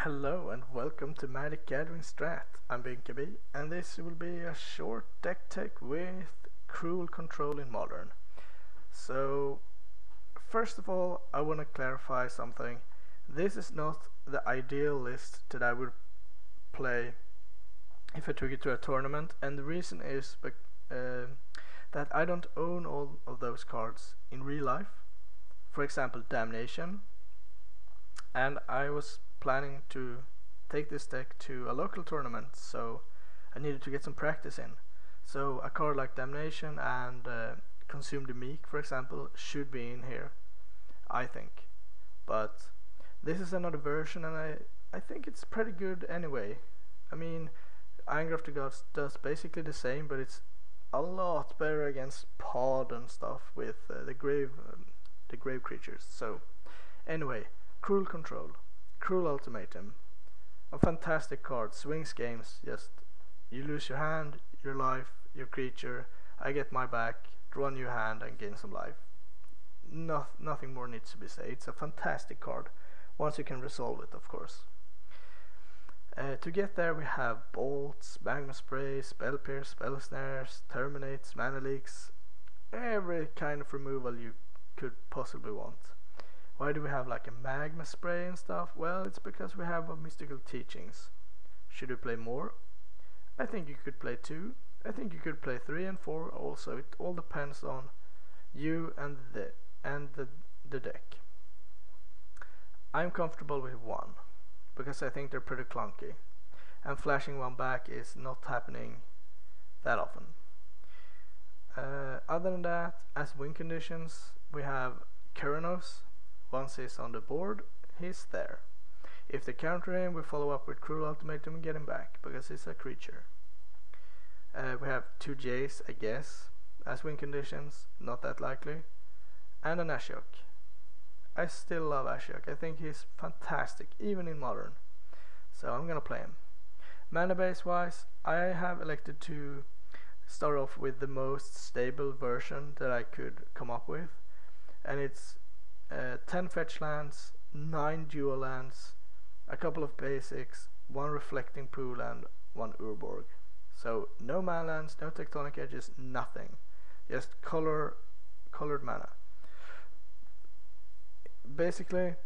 Hello and welcome to Magic Gathering Strat. I'm Binkabi and this will be a short deck tech with Cruel Control in Modern. So first of all I want to clarify something. This is not the ideal list that I would play if I took it to a tournament, and the reason is that I don't own all of those cards in real life. For example, Damnation, and I was planning to take this deck to a local tournament, so I needed to get some practice in. So a card like Damnation and Consume the Meek, for example, should be in here, I think. But this is another version, and I think it's pretty good anyway. I mean, Anger of the Gods does basically the same, but it's a lot better against Pod and stuff with the grave creatures. So anyway, Cruel Control, Cruel Ultimatum, a fantastic card. Swings games. Just you lose your hand, your life, your creature, I get my back, draw a new hand and gain some life. Nothing more needs to be said. It's a fantastic card once you can resolve it, of course. To get there we have bolts, Magma Spray, Spell Pierce, Spell Snares, Terminates, Mana Leaks, every kind of removal you could possibly want. Why do we have like a Magma Spray and stuff? Well, it's because we have mystical teachings. Should we play more? I think you could play 2. I think you could play 3 and 4 also. It all depends on you and the deck. I'm comfortable with 1 because I think they're pretty clunky, and flashing 1 back is not happening that often. Other than that, as win conditions, we have Keranos. Once he's on the board, he's there. If they counter him, we follow up with Cruel Ultimatum and get him back, because he's a creature. We have 2 Jace, I guess, as win conditions, not that likely, and an Ashiok. I still love Ashiok. I think he's fantastic, even in Modern. So I'm gonna play him. Mana base wise, I have elected to start off with the most stable version that I could come up with, and it's 10 fetch lands, 9 dual lands, a couple of basics, 1 reflecting pool and 1 Urborg. So no mana lands, no tectonic edges, nothing. Just colored mana. Basically,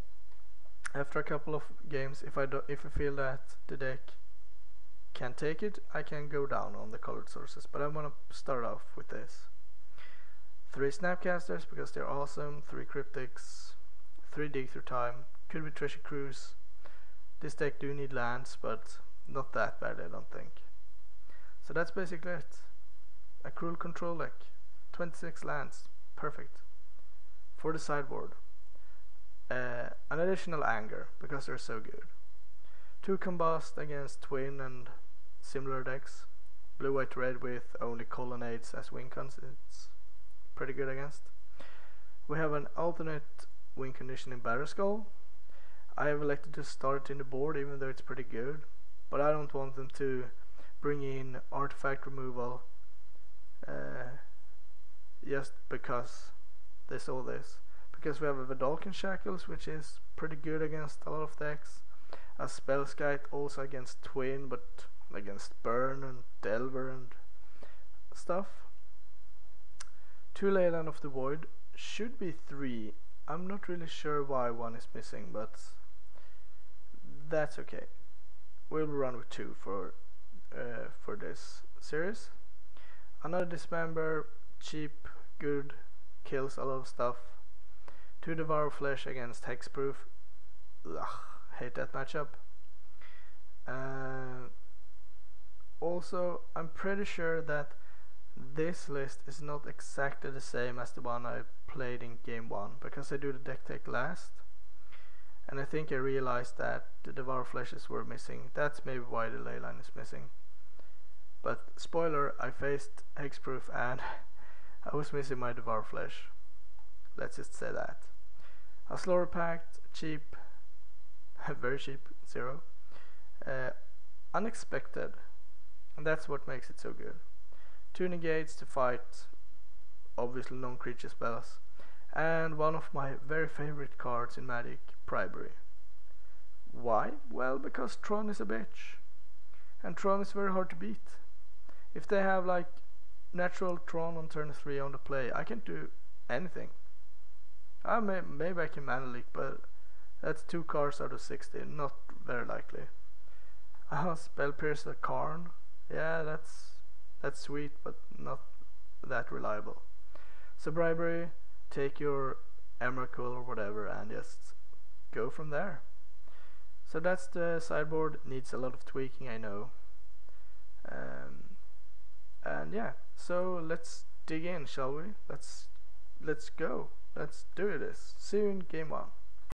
after a couple of games, if I feel that the deck can take it, I can go down on the colored sources, but I want to start off with this. 3 Snapcasters because they're awesome, 3 Cryptics, 3 Dig Through Time, could be Treasure Cruise. This deck do need lands, but not that bad, I don't think. So that's basically it. A Cruel Control deck, 26 lands, perfect. For the sideboard, an additional Anger because they're so good. 2 Combust against Twin and similar decks. Blue, white, red with only colonnades as win cons. It's pretty good against. We have an alternate win condition in Batterskull. I have elected to start it in the board even though it's pretty good, but I don't want them to bring in artifact removal just because they saw this. Because we have a Vedalken Shackles, which is pretty good against a lot of decks. A Spellskite also against Twin, but against Burn and Delver and stuff. 2 Leyline of the Void, should be 3. I'm not really sure why 1 is missing, but that's okay. We'll run with 2 for this series. Another Dismember, cheap, good, kills a lot of stuff. 2 Devour Flesh against Hexproof. Ugh, hate that matchup. Also, I'm pretty sure that this list is not exactly the same as the one I played in game 1, because I do the deck tech last, and I think I realized that the Devour Fleshes were missing. That's maybe why the Leyline is missing. But spoiler, I faced Hexproof and I was missing my Devour Flesh. Let's just say that. A Slaughter Pact, cheap, very cheap, 0. Unexpected, and that's what makes it so good. 2 Negates to fight obviously non-creature spells, and one of my very favorite cards in Magic, Bribery. Why? Well, because Tron is a bitch. And Tron is very hard to beat. If they have like natural Tron on turn 3 on the play, I can't do anything. Maybe I can mana leak, but that's 2 cards out of 60, not very likely. Spell Piercer Karn. Yeah, that's sweet, but not that reliable. So Bribery, take your Emrakul or whatever and just go from there. So that's the sideboard. Needs a lot of tweaking, I know. And yeah, so let's dig in, shall we? Let's go. Let's do this. See you in game 1.